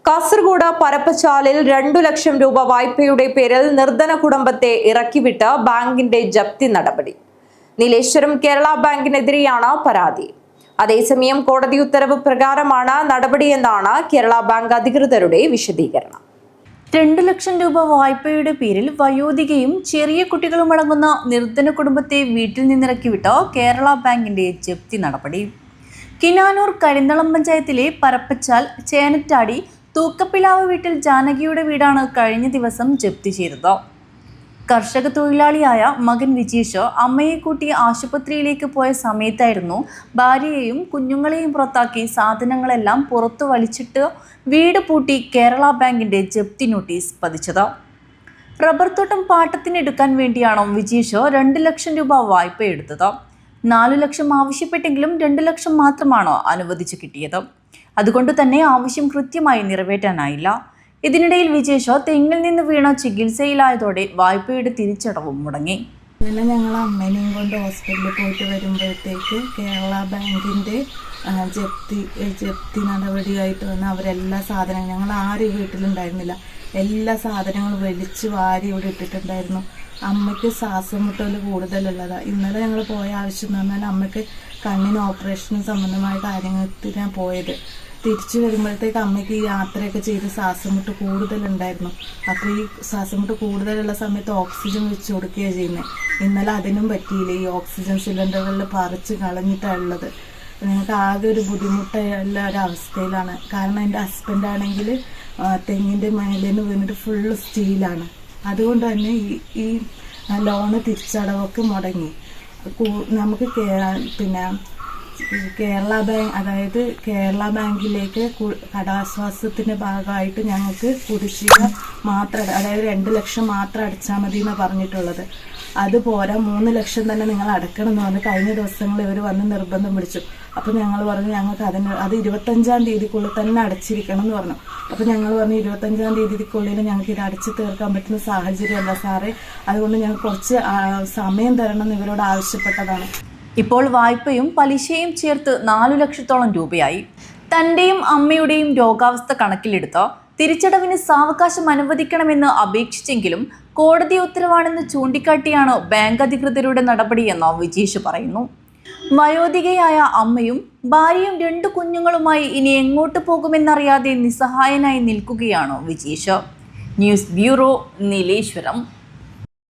കാസർഗോഡ് പരപ്പച്ചാലിൽ 2 ലക്ഷം രൂപ വായ്പയുടെ പേരിൽ നിർധന കുടുംബത്തെ ഇറക്കിവിട്ട് ബാങ്കിന്റെ ജപ്തി നടപടി. നീലേശ്വരം കേരള ബാങ്കിനെതിരെയാണ് പരാതി. അതേസമയം കോടതി ഉത്തരവ് പ്രകാരമാണ് നടപടിയെന്നാണ് കേരള ബാങ്ക് അധികൃതരുടെ വിശദീകരണം. 2 ലക്ഷം രൂപ വായ്പയുടെ പേരിൽ വയോധികയും ചെറിയ കുട്ടികളും അടങ്ങുന്ന നിർധന കുടുംബത്തെ വീട്ടിൽ നിന്നിറക്കിവിട്ട കേരള ബാങ്കിന്റെ ജപ്തി നടപടി. കിനാനൂർ കരിന്തളം പഞ്ചായത്തിലെ പരപ്പച്ചാൽ ചേനറ്റാടി തൂക്കപ്പിലാവ് വീട്ടിൽ ജാനകിയുടെ വീടാണ് കഴിഞ്ഞ ദിവസം ജപ്തി ചെയ്തത്. കർഷക തൊഴിലാളിയായ മകൻ വിജീഷ് അമ്മയെ കൂട്ടി ആശുപത്രിയിലേക്ക് പോയ സമയത്തായിരുന്നു ഭാര്യയെയും കുഞ്ഞുങ്ങളെയും പുറത്താക്കി സാധനങ്ങളെല്ലാം പുറത്തു വലിച്ചിട്ട് വീട് പൂട്ടി കേരള ബാങ്കിന്റെ ജപ്തി നോട്ടീസ് പതിച്ചത്. റബ്ബർ തോട്ടം പാട്ടത്തിനെടുക്കാൻ വേണ്ടിയാണ് വിജീഷ് 2 ലക്ഷം രൂപ വായ്പ എടുത്തത്. 4 ലക്ഷം ആവശ്യപ്പെട്ടെങ്കിലും 2 ലക്ഷം മാത്രമാണ് അനുവദിച്ചു കിട്ടിയത്. അതുകൊണ്ട് തന്നെ ആവശ്യം കൃത്യമായി നിറവേറ്റാനായില്ല. ഇതിനിടയിൽ വിജേഷ് തെങ്ങിൽ നിന്ന് വീണ ചികിത്സയിലായതോടെ വായ്പയുടെ തിരിച്ചടവും മുടങ്ങി. പിന്നെ ഞങ്ങൾ അമ്മേനെയും കൊണ്ട് ഹോസ്പിറ്റലിൽ പോയിട്ട് വരുമ്പോഴത്തേക്ക് കേരള ബാങ്കിൻ്റെ ജപ്തി നടപടിയായിട്ട് വന്ന് അവരെല്ലാ സാധനങ്ങളും, ഞങ്ങൾ ആരും വീട്ടിലുണ്ടായിരുന്നില്ല, എല്ലാ സാധനങ്ങളും വലിച്ചു വാരി ഇവിടെ ഇട്ടിട്ടുണ്ടായിരുന്നു. അമ്മയ്ക്ക് ശ്വാസം മുട്ടൽ കൂടുതലുള്ളതാണ്. ഇന്നലെ ഞങ്ങൾ പോയ ആവശ്യം എന്ന് പറഞ്ഞാൽ അമ്മയ്ക്ക് കണ്ണിന് ഓപ്പറേഷന് സംബന്ധമായ കാര്യങ്ങൾക്കാണ് പോയത്. തിരിച്ചു വരുമ്പോഴത്തേക്ക് അമ്മയ്ക്ക് ഈ യാത്രയൊക്കെ ചെയ്ത് ശ്വാസം മുട്ട് കൂടുതലുണ്ടായിരുന്നു. അപ്പോൾ ഈ ശ്വാസം മുട്ട് കൂടുതലുള്ള സമയത്ത് ഓക്സിജൻ വെച്ച് കൊടുക്കുകയാണ് ചെയ്യുന്നത്. ഇന്നലെ അതിനും പറ്റിയില്ല. ഈ ഓക്സിജൻ സിലിണ്ടറുകളിൽ പറിച്ച് കളഞ്ഞിട്ടുള്ളത്. ഞങ്ങൾക്ക് ആകെ ഒരു ബുദ്ധിമുട്ടുള്ള ഒരവസ്ഥയിലാണ്. കാരണം എൻ്റെ ഹസ്ബൻഡാണെങ്കിൽ തെങ്ങിൻ്റെ മേലിൽ നിന്ന് വീണിട്ട് ഫുള്ള് സ്റ്റീലാണ്. അതുകൊണ്ട് തന്നെ ഈ ലോണ് തിരിച്ചടവൊക്കെ മുടങ്ങി. നമുക്ക് പിന്നെ കേരള ബാങ്ക്, അതായത് കേരള ബാങ്കിലേക്ക് കടാശ്വാസത്തിൻ്റെ ഭാഗമായിട്ട് ഞങ്ങൾക്ക് കുടിശ്ശിക മാത്രം, അതായത് 2 ലക്ഷം മാത്രം അടച്ചാൽ മതി എന്നാണ് പറഞ്ഞിട്ടുള്ളത്. അതുപോരാ 3 ലക്ഷം തന്നെ നിങ്ങൾ അടക്കണം എന്ന് പറഞ്ഞ് കഴിഞ്ഞ ദിവസങ്ങളിൽ ഇവർ വന്ന് നിർബന്ധം പിടിച്ചു. അപ്പോൾ ഞങ്ങൾ പറഞ്ഞു ഞങ്ങൾക്ക് അത് 25-ാം തീയതിക്കുള്ളിൽ തന്നെ അടച്ചിരിക്കണം എന്ന് പറഞ്ഞു. അപ്പോൾ ഞങ്ങൾ പറഞ്ഞു 25-ാം തീയതിക്കുള്ളിൽ ഞങ്ങൾക്ക് ഇത് അടച്ചു തീർക്കാൻ പറ്റുന്ന സാഹചര്യമല്ല സാറേ, അതുകൊണ്ട് ഞങ്ങൾ കുറച്ച് സമയം തരണം എന്ന് ഇവരോട് ആവശ്യപ്പെട്ടതാണ്. ഇപ്പോൾ വായ്പയും പലിശയും ചേർത്ത് 4 ലക്ഷത്തോളം രൂപയായി. തൻ്റെയും അമ്മയുടെയും രോഗാവസ്ഥ കണക്കിലെടുത്ത് തിരിച്ചടവിന് സാവകാശം അനുവദിക്കണമെന്ന് അപേക്ഷിച്ചെങ്കിലും കോടതി ഉത്തരവാണെന്ന് ചൂണ്ടിക്കാട്ടിയാണ് ബാങ്ക് അധികൃതരുടെ നടപടിയെന്ന് വിജീഷ് പറയുന്നു. വയോധികയായ അമ്മയും ഭാര്യയും 2 കുഞ്ഞുങ്ങളുമായി ഇനി എങ്ങോട്ട് പോകുമെന്നറിയാതെ നിസ്സഹായനായി നിൽക്കുകയാണ് വിജീഷ്. News bureau, Nileshwaram.